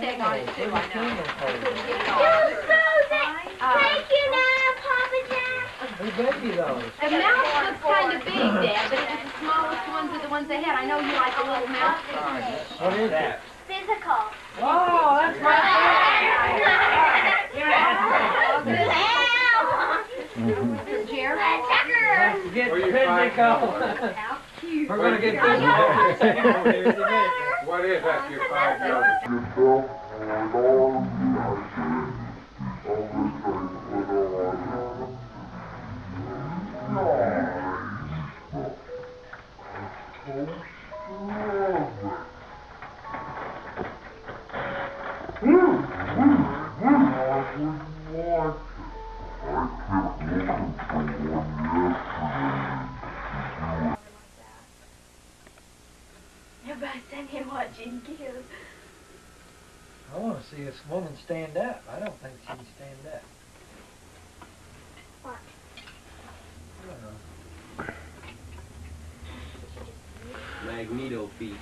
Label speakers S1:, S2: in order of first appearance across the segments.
S1: nest egg on it too, I know.
S2: Thank you now, Papa Jack.
S3: Who gave you those?
S1: The mouse looks kind of big, Dad, but it was the smallest ones are the ones they had. I know you like the little mouse.
S3: What is that?
S2: Physical.
S3: Oh, that's right
S1: This is Jerry.
S3: there. Get physical.
S1: How cute.
S3: We're going to get physical.
S4: What is that, your 5 years?
S2: Everybody send him watching kids.
S3: I want to see this woman stand up. I don't think she can stand up.
S2: What?
S3: I don't know.
S5: Magneto feet.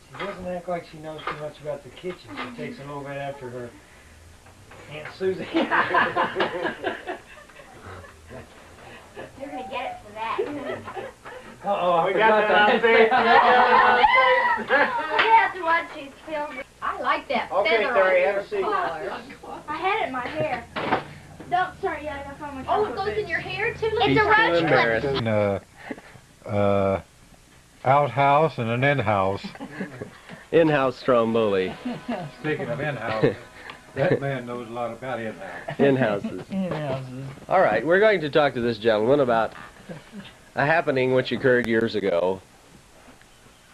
S3: She doesn't act like she knows too much about the kitchen. She takes a little bit after her Aunt Susie.
S2: You're going to get it for that.
S3: Uh-oh, I
S4: We
S3: forgot
S4: got that on tape.
S2: We have to watch these films.
S1: I like that
S4: Okay,
S1: feather
S4: Terry,
S1: on
S4: have a seat.
S1: collar.
S2: I had it in my hair. Don't, sorry, I gotta find my
S1: Oh, it
S2: chocolate
S1: goes in
S2: boots.
S1: your hair too?
S2: It's a roach clip.
S6: Outhouse and an in-house.
S5: In-house stromboli.
S6: Speaking of in-house, that man knows a lot about in-house.
S5: In-houses.
S3: In-houses.
S5: All right, we're going to talk to this gentleman about a happening which occurred years ago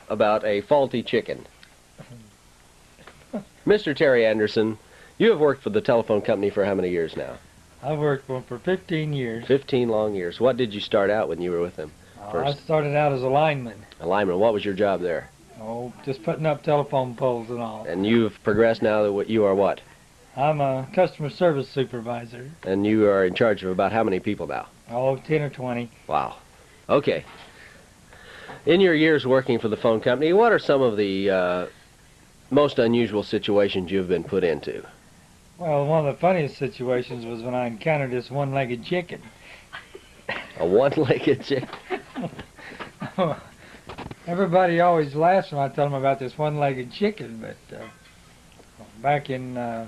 S5: about a faulty chicken. Mr. Terry Anderson, you have worked for the telephone company for how many years now?
S3: I've worked for him for 15 years.
S5: 15 long years. What did you start out when you were with him?
S3: I
S5: First.
S3: started out as a lineman.
S5: A lineman. What was your job there?
S3: Oh, just putting up telephone poles and all.
S5: And you've progressed now that you are what?
S3: I'm a customer service supervisor.
S5: And you are in charge of about how many people now?
S3: Oh, 10 or 20.
S5: Wow. Okay. In your years working for the phone company, what are some of the most unusual situations you've been put into?
S3: Well, one of the funniest situations was when I encountered this one-legged chicken.
S5: A one-legged chicken?
S3: Everybody always laughs when I tell them about this one-legged chicken, but back in, I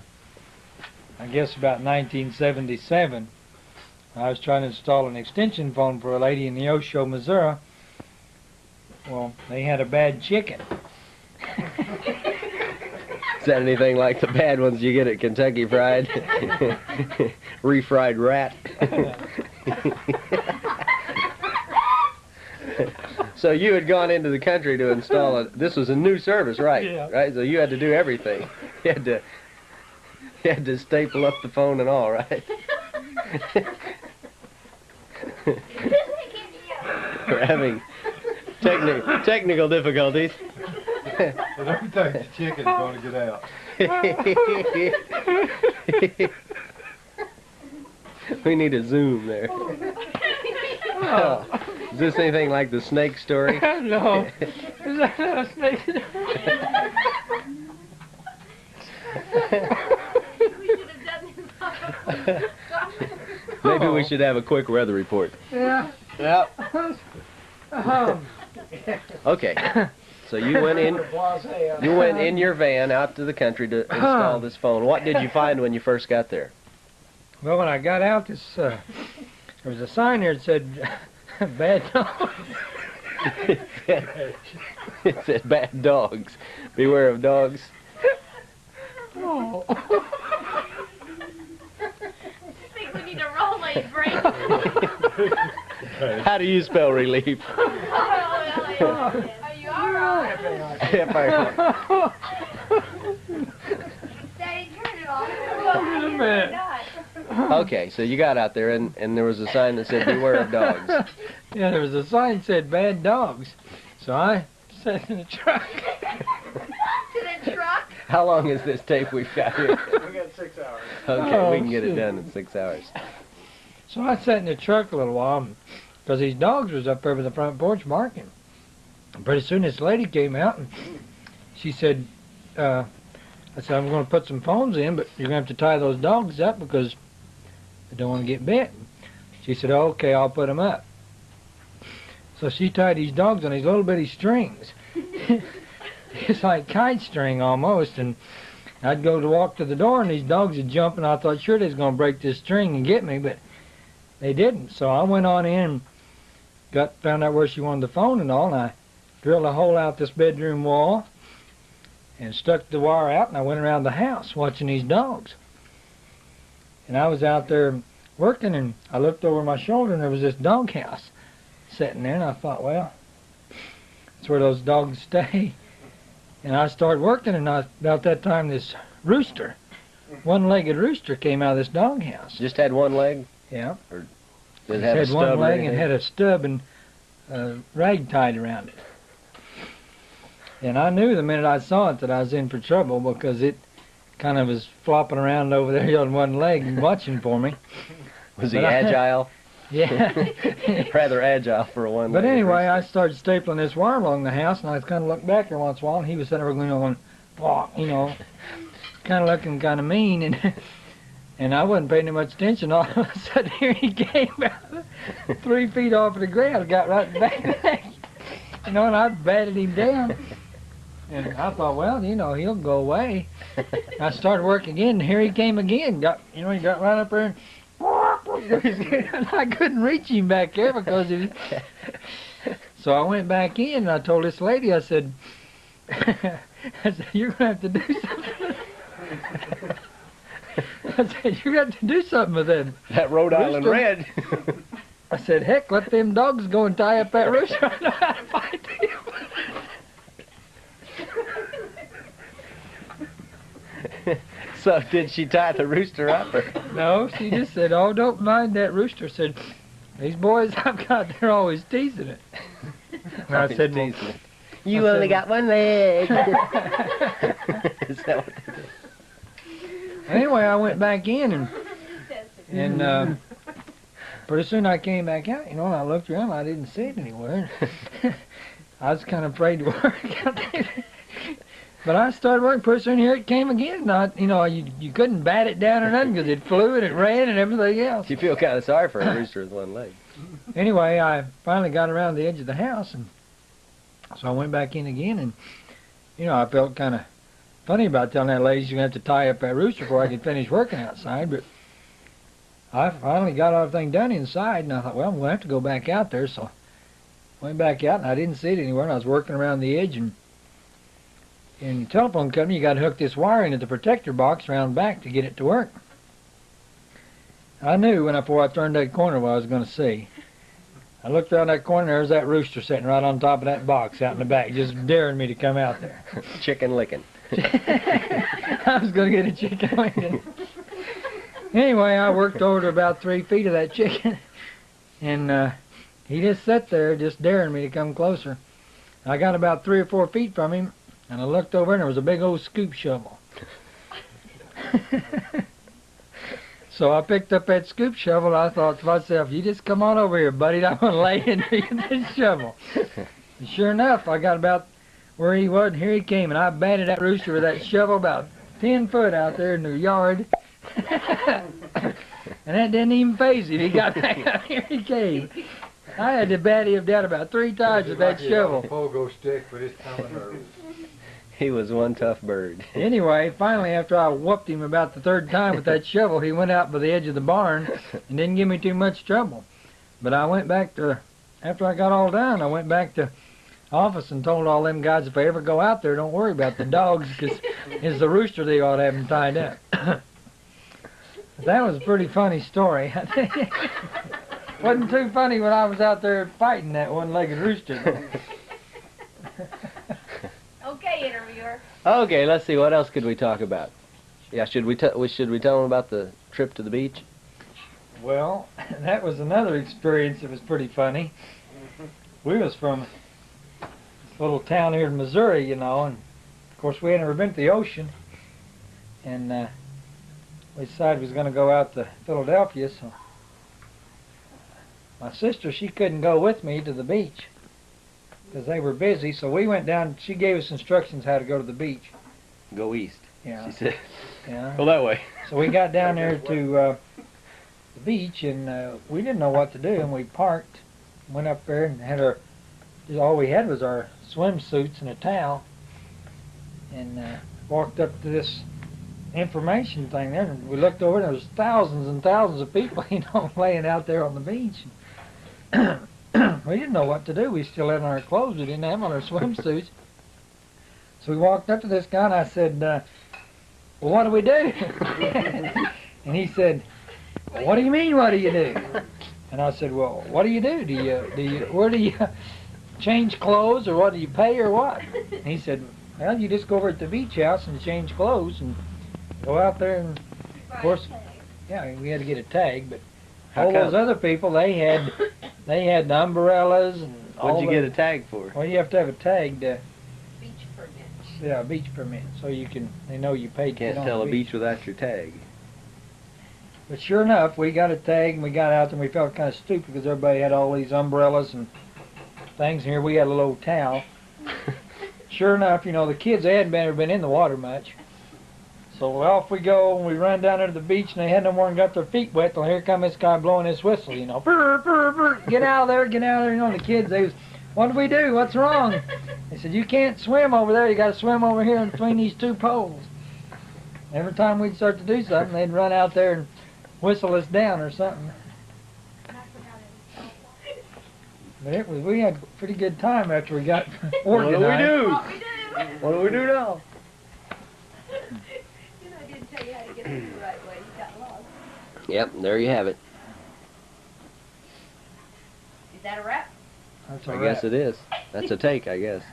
S3: guess about 1977, I was trying to install an extension phone for a lady in Neosho, Missouri. Well, they had a bad chicken.
S5: Is that anything like the bad ones you get at Kentucky Fried? Refried rat? So you had gone into the country to install this was a new service, right?
S3: Yeah.
S5: Right? So you had to do everything. You had to staple up the phone and all, right? We're having technical difficulties.
S6: But everything the chicken's going to get out.
S5: We need a zoom there. Oh. Is this anything like the snake story?
S3: No. Is that not a snake?
S5: Maybe we should have a quick weather report.
S3: Yeah.
S5: Yep.
S3: Um,
S5: Okay. So you went in your van out to the country to install this phone. What did you find when you first got there?
S3: Well, when I got out, there was a sign there that said, bad dogs.
S5: It said bad dogs. Beware of dogs.
S3: Oh.
S2: I think we need to roll my brain.
S5: How do you spell relief?
S2: Are you alright? Daddy, turn it off.
S3: Wait a minute.
S5: Okay, so you got out there and there was a sign that said beware of dogs.
S3: Yeah, there was a sign that said bad dogs. So I sat in the truck.
S2: To the truck?
S5: How long is this tape we've got here?
S4: We got 6 hours.
S5: Okay,
S3: Oh,
S5: we can get it
S3: shoot.
S5: done in 6 hours.
S3: So I sat in the truck a little while because these dogs was up there by the front porch barking. Pretty soon this lady came out and she said, I said, I'm going to put some phones in, but you're going to have to tie those dogs up because they don't want to get bit. She said, oh, okay, I'll put them up. So she tied these dogs on these little bitty strings. It's like kite string almost, and I'd go to walk to the door and these dogs would jump, and I thought sure they was going to break this string and get me, but they didn't. So I went on in and found out where she wanted the phone and all, and I drilled a hole out this bedroom wall and stuck the wire out, and I went around the house watching these dogs. And I was out there working, and I looked over my shoulder, and there was this dog house sitting there, and I thought, well, that's where those dogs stay. And I started working, and about that time this rooster, one-legged rooster, came out of this dog house.
S5: Just had one leg?
S3: Yeah.
S5: Or did it have a
S3: had
S5: stub
S3: one
S5: or
S3: leg
S5: anything?
S3: and had a stub and rag tied around it. And I knew the minute I saw it that I was in for trouble because it kind of was flopping around over there on one leg and watching for me.
S5: Was he
S3: But
S5: agile?
S3: Yeah.
S5: Rather agile for a one.
S3: But anyway, I started stapling this wire along the house, and I kind of looked back there once in a while, and he was sitting there going, you know, kind of looking kind of mean, and I wasn't paying much attention. All of a sudden, here he came about 3 feet off of the ground, got right back of the neck, you know, and I batted him down. And I thought, well, you know, he'll go away. I started working again, and here he came again. He got right up there, and I couldn't reach him back there because he was... So I went back in, and I told this lady, I said, you're going to have to do something. I said, you're going to have to do something with them.
S5: That Rhode Island Red.
S3: I said, heck, let them dogs go and tie up that rooster. I know how to fight them.
S5: So did she tie the rooster up? Or?
S3: No, she just said, oh, don't mind that rooster. Said, these boys I've got, they're always teasing it. And I said, well,
S5: you only got one leg. Is that what they did?
S3: Anyway, I went back in, and pretty soon I came back out, you know, and I looked around, I didn't see it anywhere. I was kind of afraid to work out there. But I started working, pretty soon here it came again. You know, you couldn't bat it down or nothing because it flew and it ran and everything else.
S5: You feel kind of sorry for a rooster with one leg.
S3: Anyway, I finally got around the edge of the house, and so I went back in again, and, you know, I felt kind of funny about telling that lady she's going to have to tie up that rooster before I could finish working outside, but I finally got everything done inside, and I thought, well, I'm going to have to go back out there, so I went back out, and I didn't see it anywhere, and I was working around the edge, and in the telephone company, you got to hook this wire into the protector box around back to get it to work. I knew before I turned that corner what I was going to see. I looked around that corner, there's that rooster sitting right on top of that box out in the back, just daring me to come out there.
S5: Chicken licking.
S3: I was going to get a chicken licking. Anyway, I worked over to about 3 feet of that chicken, and he just sat there, just daring me to come closer. I got about 3 or 4 feet from him, and I looked over, and there was a big old scoop shovel. So I picked up that scoop shovel, and I thought to myself, you just come on over here, buddy, I'm going to lay into you this shovel. And sure enough, I got about where he was, and here he came, and I batted that rooster with that shovel about 10 foot out there in the yard. And that didn't even faze him. He got back up, here he came. I had to bat him down about 3 times with that shovel.
S6: Pogo stick, but it's kind of nervous.
S5: He was one tough bird.
S3: Anyway, finally, after I whooped him about the 3rd time with that shovel, he went out by the edge of the barn and didn't give me too much trouble. But I went back to, after I got all done, I went back to office and told all them guys if I ever go out there, don't worry about the dogs, because it's the rooster they ought to have them tied up. That was a pretty funny story. Wasn't too funny when I was out there fighting that one-legged rooster.
S1: Okay, interviewer.
S5: Okay, let's see. What else could we talk about? Yeah, should we tell them about the trip to the beach?
S3: Well, that was another experience that was pretty funny. We was from this little town here in Missouri, you know, and of course we had never been to the ocean, and we decided we was going to go out to Philadelphia, so my sister, she couldn't go with me to the beach. because they were busy. So we went down. She gave us instructions how to go to the beach.
S5: Go east.
S3: Yeah.
S5: She said,
S3: Yeah.
S5: go that way.
S3: So we got down there to the beach, and we didn't know what to do, and we parked, went up there, and had all we had was our swimsuits and a towel, and walked up to this information thing there, and we looked over, and there was thousands and thousands of people, laying out there on the beach. We didn't know what to do. We still had on our clothes. We didn't have on our swimsuits. So we walked up to this guy, and I said, well, what do we do? And he said, well, what do you mean, what do you do? And I said, well, what do you do? Where do you change clothes, or what do you pay, or what? And he said, well, you just go over at the beach house and change clothes and go out there, and of course, yeah, we had to get a tag, but all those other people, they had the umbrellas and all.
S5: What'd you get a tag for?
S3: Well, you have to have a tag to.
S1: Beach permit.
S3: Yeah, beach permit, so they know you paid.
S5: Can't tell a beach without your tag.
S3: But sure enough, we got a tag, and we got out there, and we felt kind of stupid because everybody had all these umbrellas and things. And here we had a little old towel. Sure enough, the kids, they hadn't ever been in the water much. So off we go, and we run down there to the beach, and they had no more than got their feet wet till here come this guy blowing his whistle, Brr, brr, brr. Get out of there, get out of there. The kids, they was, what do we do? What's wrong? They said, you can't swim over there. You got to swim over here in between these two poles. Every time we'd start to do something, they'd run out there and whistle us down or something. But we had a pretty good time after we got organized.
S5: What do we do now?
S1: I didn't tell you how to get it the right way. You got lost.
S5: Yep, there you have it.
S1: Is that a wrap?
S3: That's a
S5: I
S3: wrap.
S5: guess it is. That's a take, I guess.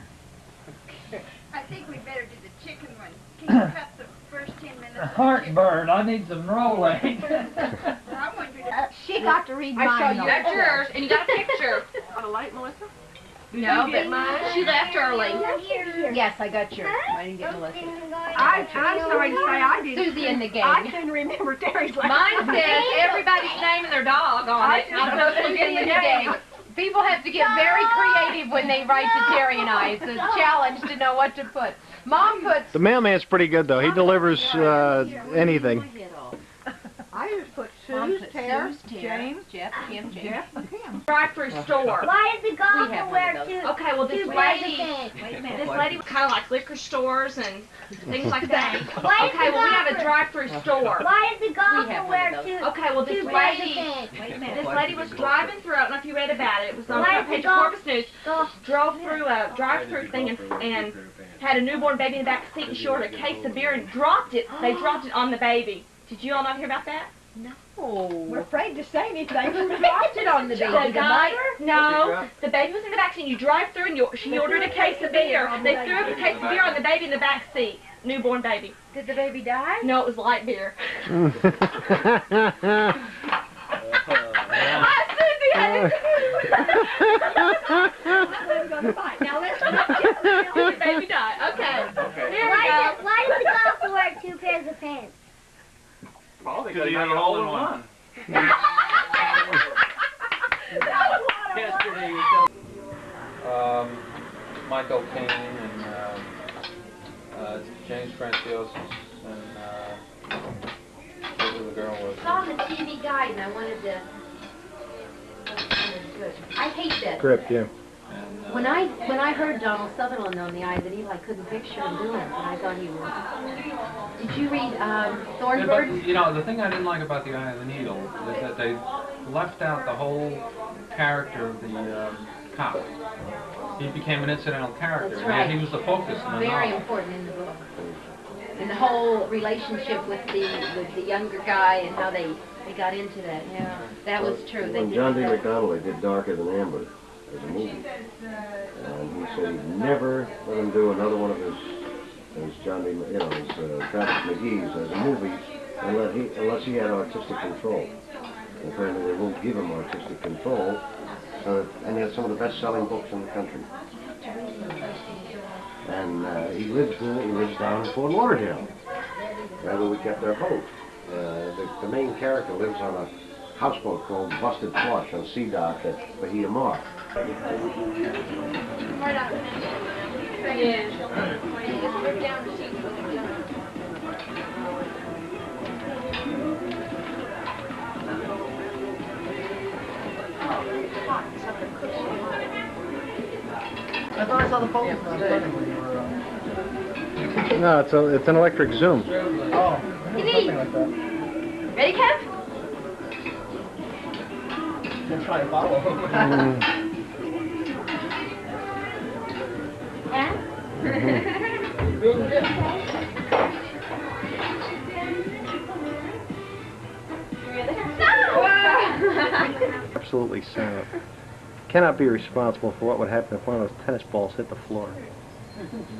S2: I think we better do the chicken one. Can you cut the first 10 minutes?
S3: Heartburn. I need some rolling.
S2: I want you to...
S1: She got to read mine.
S7: I show you. That's yours, and you got a picture. On a light, Melissa?
S1: No, but
S7: She left early.
S1: yes, I got yours. I didn't get Melissa.
S7: I'm sorry to say I didn't.
S1: Susie in the game.
S7: I couldn't remember Terry's last
S1: Mine
S7: name.
S1: says everybody's name and their dog on it. I'm supposed to get in the game. People have to get very creative when they write to Terry and I. It's a challenge to know what to put. Mom puts...
S8: The mailman's pretty good, though. He delivers anything.
S7: I just put
S1: Mom
S7: Sue's,
S1: put
S7: Tara,
S1: Sue's, Tara,
S7: James,
S1: Jeff, Kim, James.
S7: Jeff, and Kim.
S2: Drive-through store.
S9: Why did the golfer
S1: have
S9: wear
S1: one of
S9: two?
S7: Okay, well, this
S9: two pairs of
S7: lady,
S9: pants?
S1: Wait a minute.
S7: this lady was kind of like liquor stores and things like that.
S9: Why did
S7: Okay,
S9: the
S7: well, we have a
S9: golfer-
S7: drive-through store.
S9: Why did the
S1: We
S9: golfer
S1: have one
S9: wear
S1: of those.
S9: two?
S7: Okay, well, this
S9: two pairs of
S7: lady,
S9: pants?
S1: Wait a minute.
S7: this lady was driving through, I don't know if you read about it, it was on the
S9: Why
S7: front
S9: did
S7: page
S9: the
S7: of
S9: golf-
S7: Corpus News,
S9: Go.
S7: drove through a drive-through thing and had a newborn baby in the back seat and she ordered a case of beer and dropped it. They dropped it on the baby. Did you all not hear about that? We're afraid to say anything.
S1: Dropped it on the baby.
S7: The
S1: The
S7: guy,
S1: mother?
S7: no, the baby was in the back seat. You drive through and she ordered a case of beer. They threw up a case of beer on the baby in the back seat. Newborn baby.
S1: Did the baby die?
S7: No, it was light beer. Now let's the baby die. Okay. Here we go.
S9: Why did the golfer wear two pairs of pants?
S4: Because he had an all-in-one. Michael Caine and James Francios and who the girl was.
S1: I saw the TV guide and I wanted to... I hate that.
S8: Script, yeah.
S1: When I heard Donald Sutherland on the Eye of the Needle, I couldn't picture him doing it, but I thought he was. Did you read Thornbird?
S4: But, the thing I didn't like about The Eye of the Needle is that they left out the whole character of the cop. He became an incidental character.
S1: That's right.
S4: And he was the focus in the
S1: Very
S4: novel.
S1: important in the book. And the whole relationship with the younger guy and how they got into that. Yeah, that was true.
S10: When John D. McDonald did Darker Than Amber as a movie, and he said he'd never let him do another one of his John D. his Travis McGee's as a movie unless he had artistic control. And apparently they won't give him artistic control, and he had some of the best-selling books in the country. And he lives down in Fort Lauderdale, where we kept our boat. The main character lives on a houseboat called Busted Flush on Sea Dock at Bahia Mar.
S1: Right out the finish. Yeah. Just rip down the sheets when they're done.
S11: I thought I saw the focus on turning when you were.
S8: No, it's an electric zoom.
S11: Oh, something like that.
S7: Ready, Kev?
S11: Been trying to follow him.
S8: Absolutely sad. Cannot be responsible for what would happen if one of those tennis balls hit the floor.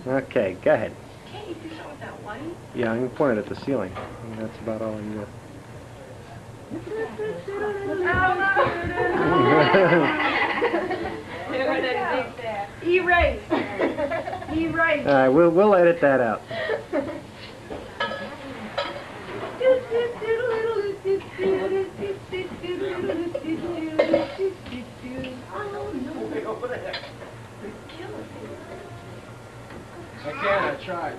S8: Okay, go ahead.
S7: Can't you do something with that white?
S8: Yeah, I can point it at the ceiling. And that's about all I can do.
S7: Erase. Erase.
S8: All right, we'll edit that out.
S4: I can, I tried.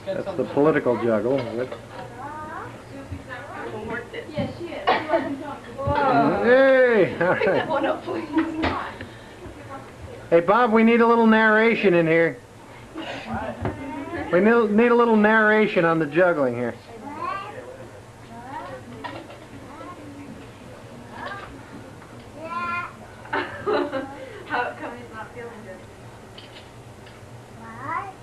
S8: That's the political juggle.
S1: Yeah, she is.
S8: Hey! All
S1: Pick that
S8: right.
S1: one up, please.
S8: Hey, Bob, we need a little narration in here. We need a little narration on the juggling here.
S2: How come he's not feeling good?
S9: What?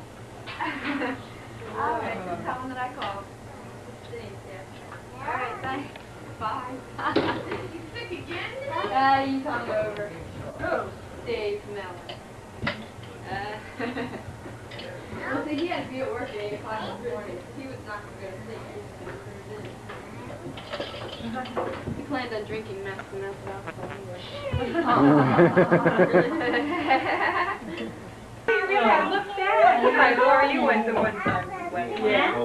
S2: All right, just tell him that I called. All right, thanks. Bye. You sick again?
S1: He's hungover. Oh, Dave Mellon. Well, see, he had to be at work at 8 o'clock in the morning. He was not going to go to sleep. He planned on drinking meth and meth
S7: Look back. Laura, you went the one time we went. Yeah.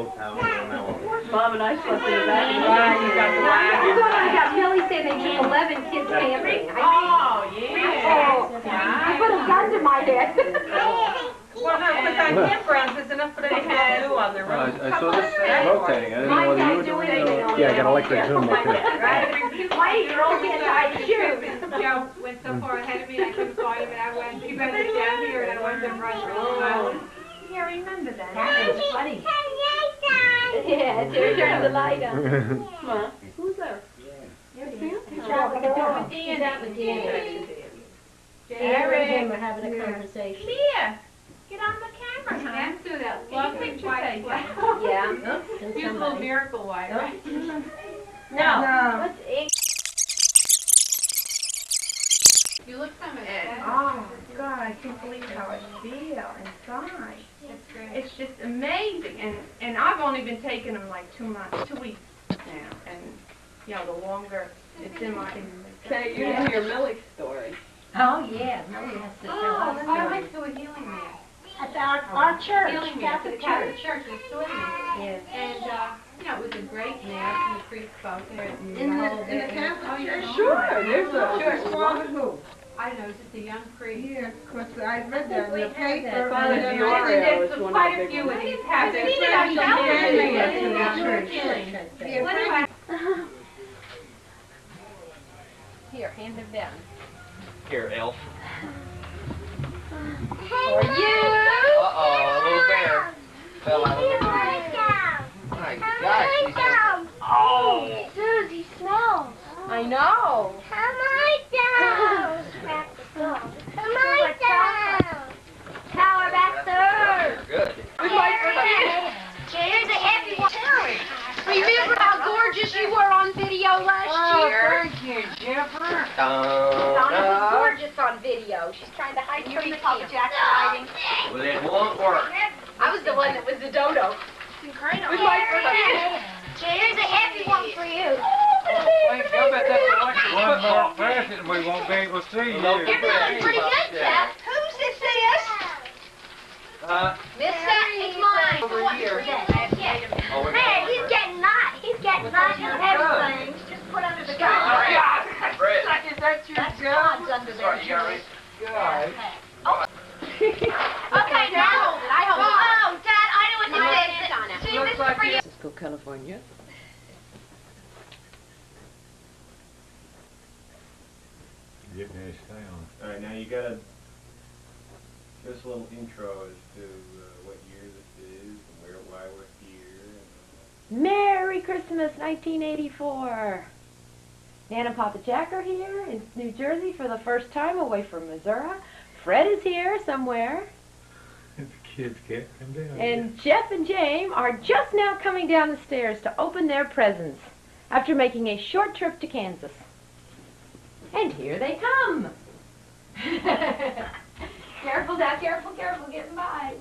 S7: Mom and I slept in the back. You got the wagon.
S1: I got Millie saying they took 11 kids camping.
S7: Oh, yeah.
S1: I put a gun to my head.
S7: Well, no, because on campgrounds, there's enough for them to do on their own.
S6: I saw this rotating. I didn't know
S1: My
S6: whether you
S1: guy
S6: were
S1: doing
S6: doing
S1: it.
S6: it.
S8: Yeah, I got electric zoom up here.
S1: My 8-year-old can't tie his shoes.
S2: Joe went so far ahead of me, I couldn't call him, and I went, you better get down here, and I went to run for the island.
S7: Yeah, I remember that.
S1: That was funny. Yeah, it's your turn to light up.
S7: Huh? Who's there?
S1: He's out with Danny.
S9: Jerry and him are having a conversation.
S7: Mia, get on the camera, huh?
S2: Answer that lovely white flag.
S1: Yeah.
S2: He's a little miracle white, right?
S7: No.
S1: What's ink?
S2: You look so much
S7: Oh, God, I can't believe how I feel inside.
S2: That's great.
S7: It's just amazing, and I've only been taking them like 2 weeks now, and you know, the longer it's in my.
S1: Okay, you know your Millie story.
S9: Oh, yeah. Millie has to tell
S2: Oh,
S9: us.
S2: I went to a healing there.
S9: At our church.
S2: Healing there,
S9: Catholic
S2: the Catholic
S9: church.
S2: church in Sweden.
S9: Yes.
S2: And, you know, it was a great mass, and the priest spoke there. And
S9: In the Catholic church?
S1: Sure, there's a
S2: I don't know, just a young priest.
S12: Yeah, because I read that in the paper.
S1: Father
S12: and
S1: Dior.
S2: There's quite a few of these have their
S1: seen it on
S2: special
S1: television.
S2: healing.
S12: Yeah,
S2: What do I
S1: Here, hand him down.
S5: Here, elf.
S1: For you!
S5: Uh-oh, a little bear fell out of the My gosh, she's
S9: Oh, Susie smells.
S1: I know.
S9: Come on down. Come on down. Power back third.
S5: good.
S9: Cheers to everyone.
S1: Remember how gorgeous you were on video last year?
S12: thank you, Jennifer.
S1: Donna was gorgeous on video. She's trying to hide from the
S2: Jack hiding?
S5: Well, it won't work.
S1: I was the one that was the dodo.
S2: Great.
S9: Cheers to everyone for you.
S6: Thank God that's electric one more present we won't be able to see you.
S5: You're
S9: doing pretty good, Jeff. Who's this is?
S1: Miss that is mine.
S5: Over here.
S9: Hey, he's getting hot. He's getting hot and everything. Just put under the gun.
S12: Is that your job?
S2: under there, Jerry.
S12: God.
S1: Okay, now I hold it. I hold it.
S2: Oh, Dad, I know what
S1: My
S2: this
S1: hand's on it.
S2: is. See, this is for you.
S11: Francisco, California.
S6: Get me a sound.
S8: All right, now you gotta give us a little intro as to what year this is and why we're here.
S13: Merry Christmas, 1984. Nan and Papa Jack are here in New Jersey for the first time away from Missouri. Fred is here somewhere.
S6: The kids can't come down.
S13: And Jeff and James are just now coming down the stairs to open their presents after making a short trip to Kansas. And here they come. Careful now, careful, careful, getting by.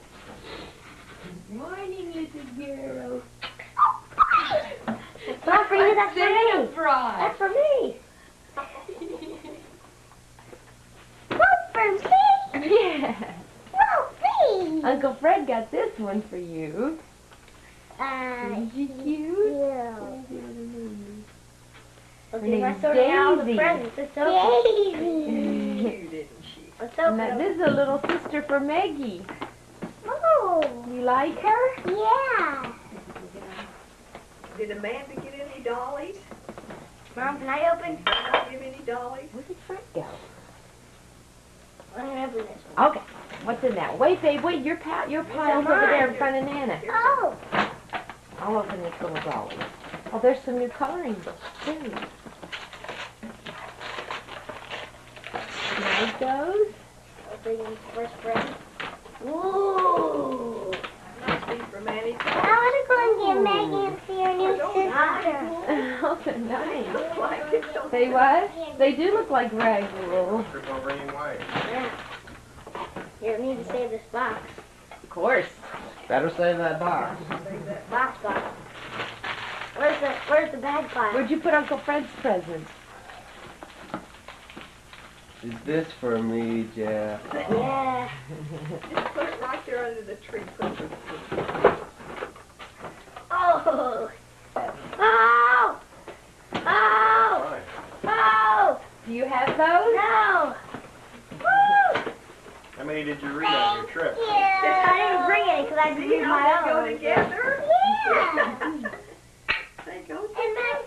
S13: Good morning, little girl.
S9: Not for you, that's for
S13: Santa
S9: me.
S13: Bride.
S9: That's for me. For me?
S13: Yeah.
S9: For me.
S13: Uncle Fred got this one for you. Isn't she cute?
S9: Yeah.
S13: Her
S9: Okay,
S13: name's
S9: let's order all the
S13: Daisy.
S9: presents. Let's open.
S12: Didn't she?
S9: Let's
S13: And
S9: open
S13: that,
S9: them.
S13: this is a little sister for Maggie.
S9: Oh.
S13: You like her?
S9: Yeah.
S12: Did Amanda get any dollies?
S9: Mom, can I open?
S12: Did I give any dollies?
S13: Where did Fred go?
S9: I'm gonna open this one.
S13: Okay, what's in that? Wait, babe, wait, your pile's over there in front of Nana.
S9: Oh.
S13: I'll open this little dolly. Oh, there's some new coloring books, too. Like those?
S9: Opening first present. Ooh.
S12: Must be from Annie.
S9: I want to go and get Maggie and see her new sister.
S13: Oh, they're nice.
S12: Look like it's so
S13: They what? They do look like rags a little.
S8: Trip over any way.
S9: Yeah. You don't need to save this box.
S13: Of course.
S5: Better save that box.
S9: Box. Where's the bag file?
S13: Where'd you put Uncle Fred's present?
S5: Is this for me, Jeff?
S9: Yeah.
S12: Just put it right there under the tree.
S9: Oh. Oh. Oh. Oh.
S13: Do you have those?
S9: No. Woo.
S8: How many did you read on your trip?
S9: Yeah. I didn't bring any because I didn't
S12: See
S9: read
S12: how
S9: my
S12: they go
S9: own.
S12: together?
S9: Yeah.
S12: They go
S9: And
S12: together.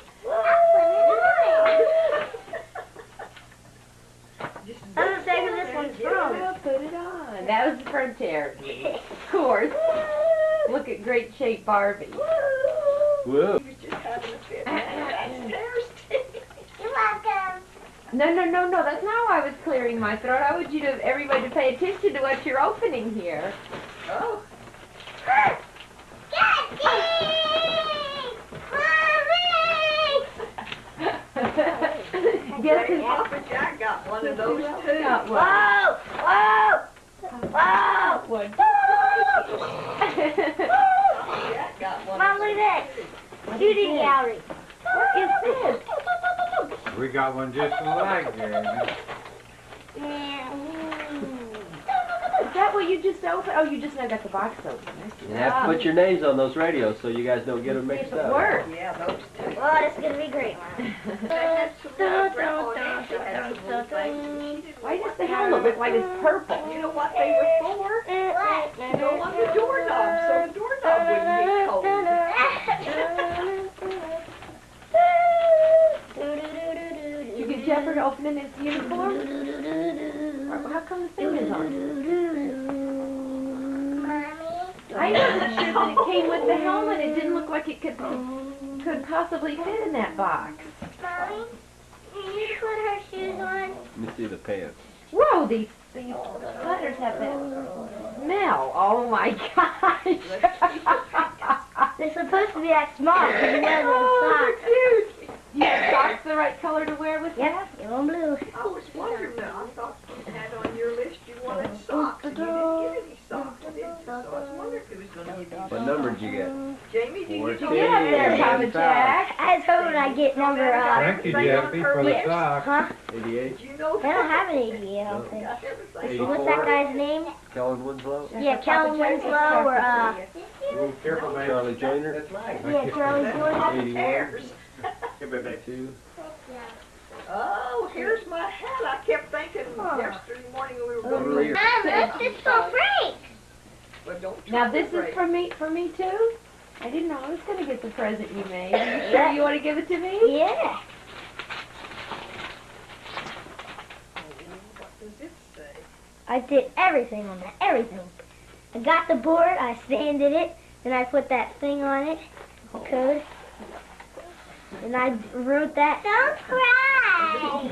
S9: I'm gonna say who this one's from.
S13: Well, put it on. That was from Terry. Of course. Look at great shape Barbie.
S5: Whoa.
S12: He was just having a fit. That's thirsty.
S9: You're welcome.
S13: No. That's not why I was clearing my throat. I want you to, everybody to pay attention to what you're opening here.
S12: Oh.
S13: Guess who's
S12: Papa Jack got one of those too.
S13: got one?
S9: Whoa! Whoa! Whoa!
S13: One.
S12: Jack got one.
S9: Mom, look at this. Shooting gallery.
S13: What is this?
S6: We got one just alike there.
S9: Yeah.
S13: Is that what you just opened? Oh, you just now got the box open.
S5: You have to put your names on those radios so you guys don't get them mixed
S13: If it
S5: up.
S13: works.
S12: Yeah, those two.
S9: Oh, this is gonna be great.
S13: Why does the helmet look like it's purple?
S12: You know what they were for? Go on the doorknob so the doorknob wouldn't get cold.
S13: Did you get Jeffrey to open in his uniform? Or how come the fingers on it? I wasn't sure that it came with the helmet. It didn't look like it could possibly fit in that box.
S9: Mommy, can you put her shoes on?
S5: Let me see the pants.
S13: Whoa, these sweaters have that smell. Oh my gosh.
S9: They're supposed to be that small because you wear them
S13: Oh,
S9: socks.
S13: they're cute. You have socks the right color to wear with that?
S9: Yep, yellow and blue.
S12: I was wondering that. I thought you had on your list you wanted socks, and you didn't get any socks, did you? So I was wondering if it was going to give you
S5: What number did you get?
S12: Jamie, did you
S13: Get
S12: get
S13: up there, Papa Jack.
S9: I was hoping I'd get number,
S6: Thank you, Jeffy, for the sock.
S9: huh?
S5: 88?
S12: Did you know
S9: They don't have an 88, I don't think.
S12: got everything?
S5: 84?
S9: What's that guy's name?
S5: Kellen Winslow?
S9: Yeah, Kellen Winslow or,
S6: Oh, careful, man.
S5: Charlie Joyner?
S9: yeah, Charlie Jordan.
S5: 81? 82?
S12: Oh, here's my hat. I kept thinking yesterday morning when we were going to
S10: Over here.
S9: Mom, this is for Frank.
S12: Well, don't try
S13: Now
S12: to
S13: this is
S12: break.
S13: for me too? I didn't know I was going to get the present you made. Are you sure you want to give it to me?
S9: Yeah.
S12: What does it say?
S9: I did everything on that, everything. I got the board, I sanded it, then I put that thing on it, the code. And I wrote that. Don't cry!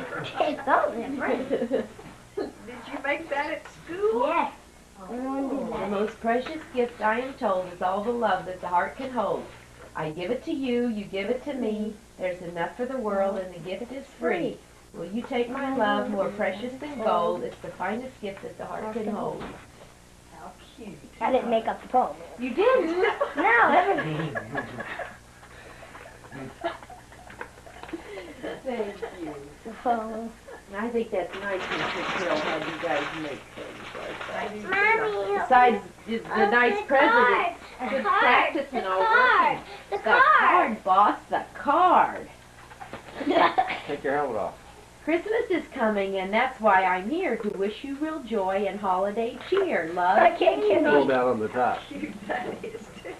S9: Don't cry.
S12: Did you make that at school?
S9: Yeah.
S13: The most precious gift, I am told, is all the love that the heart can hold. I give it to you, you give it to me. There's enough for the world, and the gift is free. Will you take my love, more precious than gold? It's the finest gift that the heart can hold.
S12: How cute.
S9: I didn't make up the poem.
S13: You didn't?
S9: No, everything.
S13: Thank you.
S9: Oh.
S13: I think that's nice, Mrs. Hill, how you guys make things like that.
S9: Mommy.
S13: Besides the nice present, it's good practice and all working.
S9: The
S13: The
S9: card.
S13: card, boss, the card.
S10: Take your helmet off.
S13: Christmas is coming, and that's why I'm here to wish you real joy and holiday cheer. Love,
S9: I can't get
S10: Pull
S9: it.
S10: down on the top.
S12: Cute that is, too.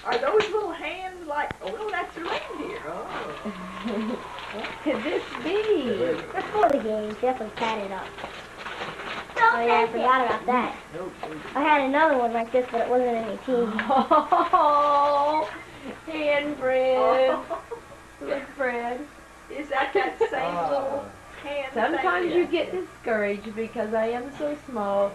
S12: Are those little hands like, oh, no, that's a reindeer. Oh.
S13: What could this be?
S9: Before the game, definitely pat it up. Oh yeah, I forgot about that. I had another one like this, but it wasn't any team.
S13: Oh, hand Fred. Look, Fred.
S12: Is that same little hand
S13: Sometimes
S12: thing?
S13: you get discouraged because I am so small.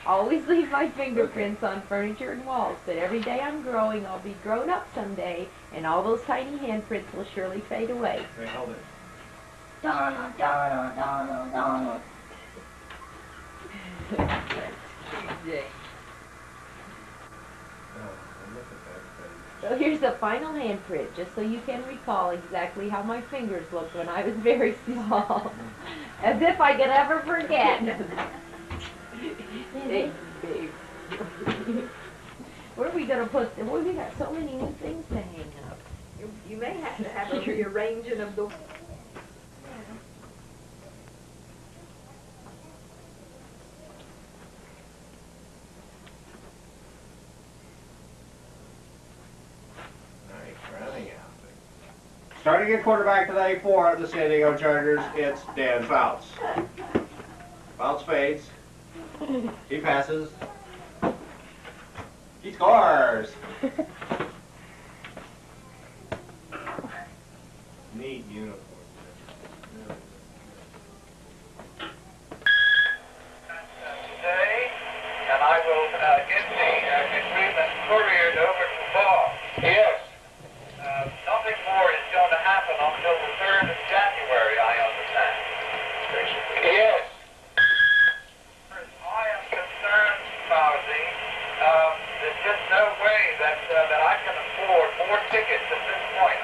S13: Always leave my fingerprints on furniture and walls, but every day I'm growing, I'll be grown up someday, and all those tiny handprints will surely fade away.
S6: Hey, hold it.
S9: Donald, Donald, Donald, Donald.
S13: So here's the final handprint, just so you can recall exactly how my fingers looked when I was very small. As if I could ever forget. Thanks, babe. Where are we going to put them? Well, we got so many new things to hang up.
S12: You may have to have a rearranging of the...
S8: Nice, rounding out. Starting at quarterback today for the San Diego Chargers, it's Dan Fouts. Fouts fades. He passes. He scores. Neat uniform.
S14: Today, and I will get the agreement couriered over to the boss. Yes. Nothing more is going to happen until the 3rd of January, I understand. Yes. I am concerned, Fauzi, there's just no way that I can afford more tickets at this point.